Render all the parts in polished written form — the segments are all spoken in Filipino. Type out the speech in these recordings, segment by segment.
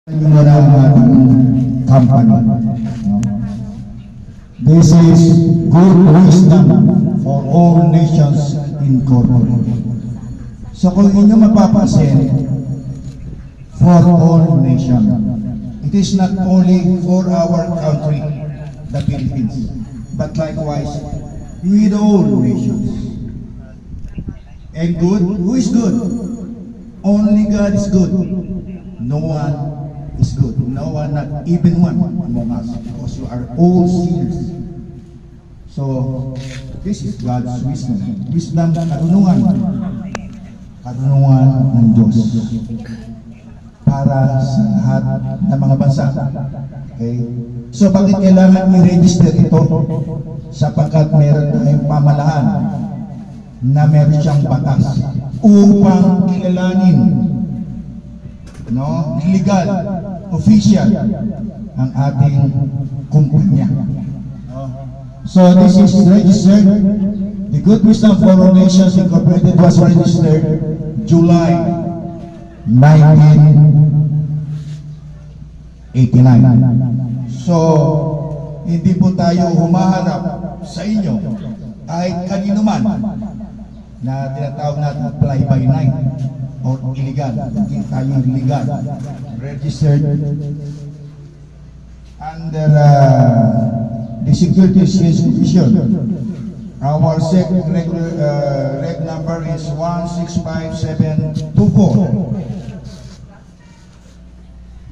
Muna ang ating company. This is good wisdom for all nations incorporated. So kung inyo mapapansin, for all nations. It is not only for our country, the Philippines, but likewise with all nations. And good, who is good? Only God is good. No one is good. No one, not even one among us, because you are all sinners. So, this is God's wisdom. Wisdom, karunungan. Karunungan ng Diyos. Para sa lahat ng mga bansa. Okay? So, bakit kailangan i-register ito? Sapagkat meron tayong pamalaan na meron siyang batas upang kilalanin, legal, official ang ating kumpanya. So this is registered. The Good Wisdom for All Nations Incorporated was registered July 1989. So hindi po tayo humaharap sa inyo kahit kanino man na tinatawag natin fly-by-night or illegal. Hindi tayo illegal. Registered under the Securities Exchange Commission. Our reg number is 165724.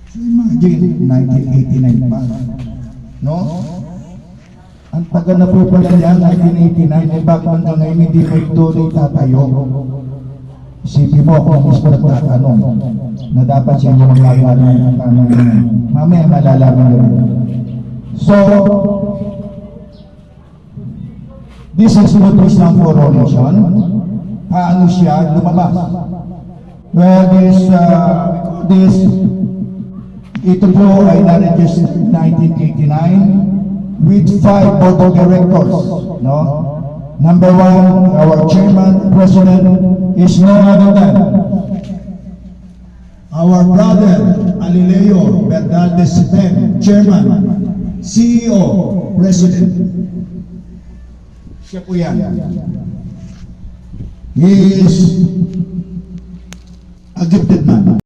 So imagine, 1989 pa. No? Ang taga na po pala yan, 1989, bakit hanggang ngayon hindi may tuloy tatayo? Isipin mo kung mismo nagtatanong na dapat siya yung magagawa ng tanong. Mamaya malalaman nyo. So, this is Good Wisdom for All Nations. Paano siya lumabas? Well, ito po ay na-register 1989 with 5 board of directors. No? Number 1, our chairman, president, is no other than our brother Alileo Bernaldez Cepem, chairman, CEO, president. Siya po yan. He is a gifted man.